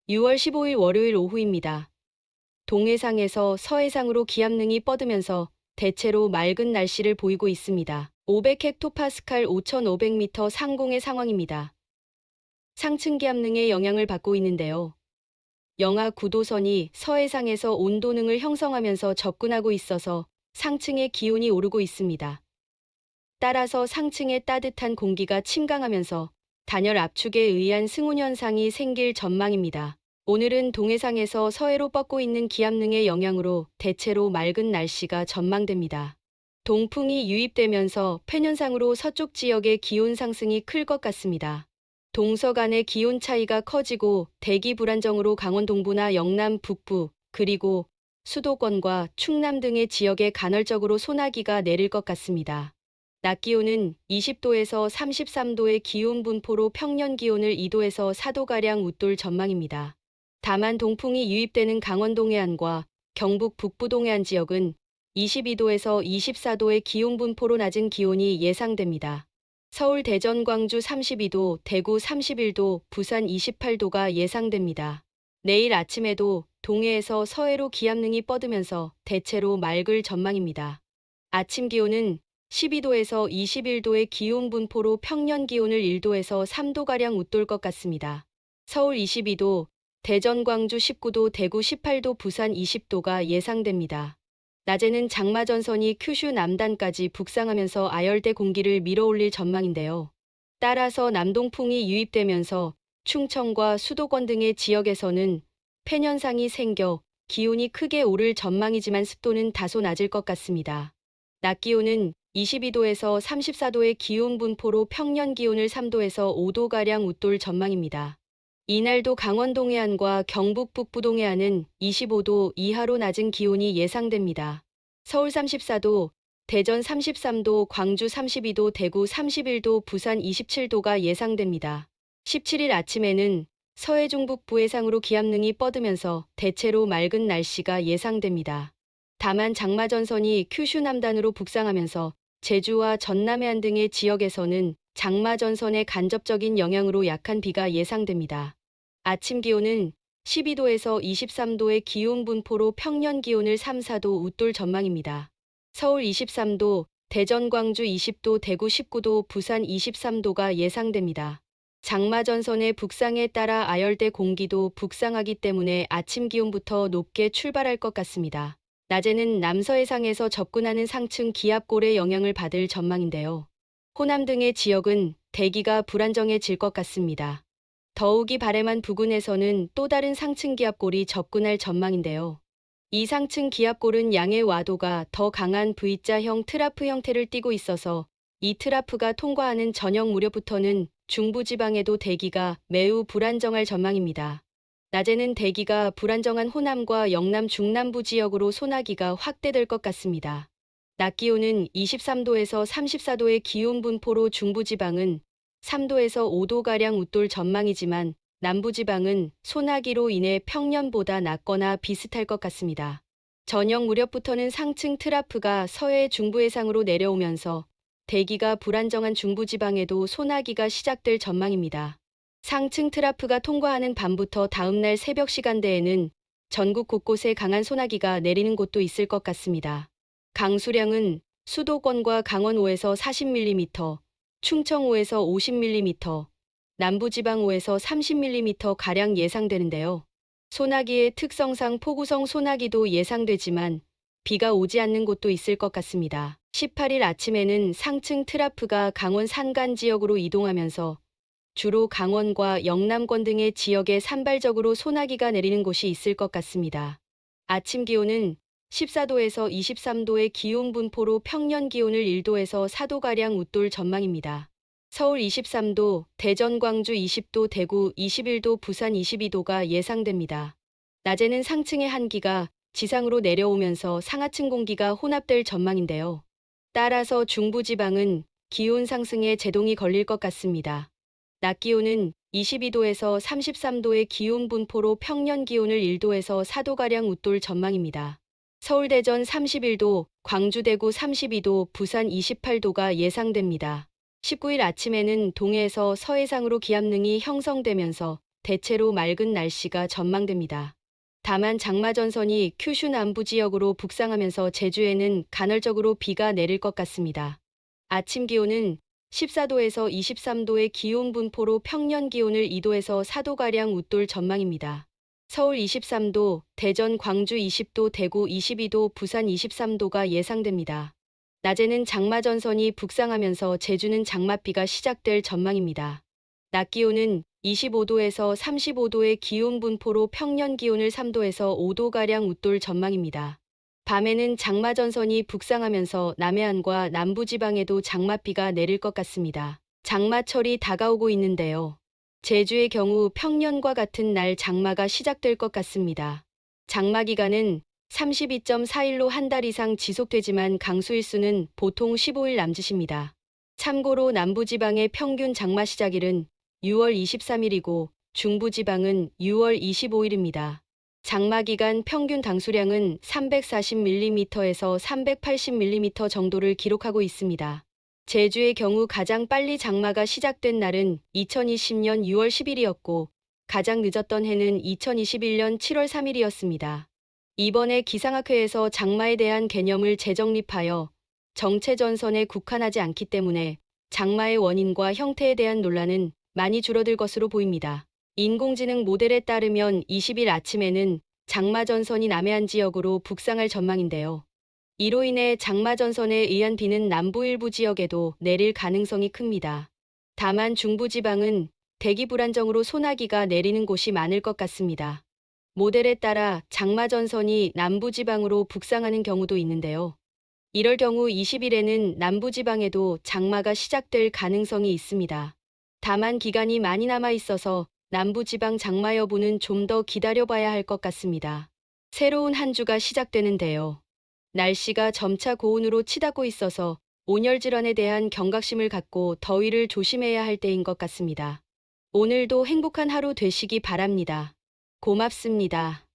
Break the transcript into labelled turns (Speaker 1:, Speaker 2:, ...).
Speaker 1: 6월 15일 월요일 오후입니다. 동해상에서 서해상으로 기압능이 뻗으면서 대체로 맑은 날씨를 보이고 있습니다. 500헥토파스칼 5,500m 상공의 상황입니다. 상층 기압능의 영향을 받고 있는데요. 영하 9도선이 서해상에서 온도능을 형성하면서 접근하고 있어서 상층의 기온이 오르고 있습니다. 따라서 상층의 따뜻한 공기가 침강하면서 단열 압축에 의한 승온 현상이 생길 전망입니다. 오늘은 동해상에서 서해로 뻗고 있는 기압능의 영향으로 대체로 맑은 날씨가 전망됩니다. 동풍이 유입되면서 팬현상으로 서쪽 지역의 기온 상승이 클 것 같습니다. 동서간의 기온 차이가 커지고 대기 불안정으로 강원 동부나 영남 북부 그리고 수도권과 충남 등의 지역에 간헐적으로 소나기가 내릴 것 같습니다. 낮 기온은 20도에서 33도의 기온 분포로 평년 기온을 2도에서 4도가량 웃돌 전망입니다. 다만 동풍이 유입되는 강원 동해안과 경북 북부 동해안 지역은 22도에서 24도의 기온 분포로 낮은 기온이 예상됩니다. 서울, 대전, 광주 32도, 대구 31도, 부산 28도가 예상됩니다. 내일 아침에도 동해에서 서해로 기압능이 뻗으면서 대체로 맑을 전망입니다. 아침 기온은 12도에서 21도의 기온 분포로 평년 기온을 1도에서 3도가량 웃돌 것 같습니다. 서울 22도, 대전, 광주 19도, 대구 18도, 부산 20도가 예상됩니다. 낮에는 장마전선이 큐슈 남단까지 북상하면서 아열대 공기를 밀어올릴 전망인데요. 따라서 남동풍이 유입되면서 충청과 수도권 등의 지역에서는 팬현상이 생겨 기온이 크게 오를 전망이지만 습도는 다소 낮을 것 같습니다. 낮 기온은 22도에서 34도의 기온 분포로 평년 기온을 3도에서 5도가량 웃돌 전망입니다. 이날도 강원 동해안과 경북 북부 동해안은 25도 이하로 낮은 기온이 예상됩니다. 서울 34도, 대전 33도, 광주 32도, 대구 31도, 부산 27도가 예상됩니다. 17일 아침에는 서해 중북부 해상으로 기압능이 뻗으면서 대체로 맑은 날씨가 예상됩니다. 다만 장마전선이 큐슈 남단으로 북상하면서 제주와 전남 해안 등의 지역에서는 장마전선의 간접적인 영향으로 약한 비가 예상됩니다. 아침 기온은 12도에서 23도의 기온 분포로 평년 기온을 3, 4도 웃돌 전망입니다. 서울 23도, 대전, 광주 20도, 대구 19도, 부산 23도가 예상됩니다. 장마전선의 북상에 따라 아열대 공기도 북상하기 때문에 아침 기온부터 높게 출발할 것 같습니다. 낮에는 남서해상에서 접근하는 상층 기압골의 영향을 받을 전망인데요. 호남 등의 지역은 대기가 불안정해질 것 같습니다. 더욱이 바래만 부근에서는 또 다른 상층 기압골이 접근할 전망인데요. 이 상층 기압골은 양의 와도가 더 강한 V자형 트라프 형태를 띠고 있어서 이 트라프가 통과하는 저녁 무렵부터는 중부지방에도 대기가 매우 불안정할 전망입니다. 낮에는 대기가 불안정한 호남과 영남 중남부 지역으로 소나기가 확대될 것 같습니다. 낮 기온은 23도에서 34도의 기온 분포로 중부지방은 3도에서 5도가량 웃돌 전망이지만 남부지방은 소나기로 인해 평년보다 낮거나 비슷할 것 같습니다. 저녁 무렵부터는 상층 트라프가 서해 중부 해상으로 내려오면서 대기가 불안정한 중부지방에도 소나기가 시작될 전망입니다. 상층 트라프가 통과하는 밤부터 다음날 새벽 시간대에는 전국 곳곳에 강한 소나기가 내리는 곳도 있을 것 같습니다. 강수량은 수도권과 강원 5에서 40mm, 충청 5에서 50mm, 남부지방 5에서 30mm가량 예상되는데요. 소나기의 특성상 포구성 소나기도 예상되지만 비가 오지 않는 곳도 있을 것 같습니다. 18일 아침에는 상층 트라프가 강원 산간 지역으로 이동하면서 주로 강원과 영남권 등의 지역에 산발적으로 소나기가 내리는 곳이 있을 것 같습니다. 아침 기온은 14도에서 23도의 기온 분포로 평년 기온을 1도에서 4도가량 웃돌 전망입니다. 서울 23도, 대전, 광주 20도, 대구 21도, 부산 22도가 예상됩니다. 낮에는 상층의 한기가 지상으로 내려오면서 상하층 공기가 혼합될 전망인데요. 따라서 중부지방은 기온 상승에 제동이 걸릴 것 같습니다. 낮 기온은 22도에서 33도의 기온 분포로 평년 기온을 1도에서 4도가량 웃돌 전망입니다. 서울, 대전 31도, 광주, 대구 32도, 부산 28도가 예상됩니다. 19일 아침에는 동해에서 서해상으로 기압능이 형성되면서 대체로 맑은 날씨가 전망됩니다. 다만 장마전선이 큐슈 남부 지역으로 북상하면서 제주에는 간헐적으로 비가 내릴 것 같습니다. 아침 기온은 14도에서 23도의 기온 분포로 평년 기온을 2도에서 4도가량 웃돌 전망입니다. 서울 23도, 대전, 광주 20도, 대구 22도, 부산 23도가 예상됩니다. 낮에는 장마전선이 북상하면서 제주는 장맛비가 시작될 전망입니다. 낮 기온은 25도에서 35도의 기온 분포로 평년 기온을 3도에서 5도가량 웃돌 전망입니다. 밤에는 장마전선이 북상하면서 남해안과 남부지방에도 장맛비가 내릴 것 같습니다. 장마철이 다가오고 있는데요. 제주의 경우 평년과 같은 날 장마가 시작될 것 같습니다. 장마 기간은 32.4일로 한 달 이상 지속되지만 강수일수는 보통 15일 남짓입니다. 참고로 남부지방의 평균 장마 시작일은 6월 23일이고 중부지방은 6월 25일입니다. 장마 기간 평균 당수량은 340mm에서 380mm 정도를 기록하고 있습니다. 제주의 경우 가장 빨리 장마가 시작된 날은 2020년 6월 10일이었고 가장 늦었던 해는 2021년 7월 3일이었습니다. 이번에 기상학회에서 장마에 대한 개념을 재정립하여 정체전선에 국한하지 않기 때문에 장마의 원인과 형태에 대한 논란은 많이 줄어들 것으로 보입니다. 인공지능 모델에 따르면 20일 아침에는 장마전선이 남해안 지역으로 북상할 전망인데요. 이로 인해 장마전선에 의한 비는 남부 일부 지역에도 내릴 가능성이 큽니다. 다만 중부지방은 대기 불안정으로 소나기가 내리는 곳이 많을 것 같습니다. 모델에 따라 장마전선이 남부지방으로 북상하는 경우도 있는데요. 이럴 경우 20일에는 남부지방에도 장마가 시작될 가능성이 있습니다. 다만 기간이 많이 남아 있어서 남부지방 장마 여부는 좀 더 기다려봐야 할 것 같습니다. 새로운 한 주가 시작되는데요. 날씨가 점차 고온으로 치닫고 있어서 온열 질환에 대한 경각심을 갖고 더위를 조심해야 할 때인 것 같습니다. 오늘도 행복한 하루 되시기 바랍니다. 고맙습니다.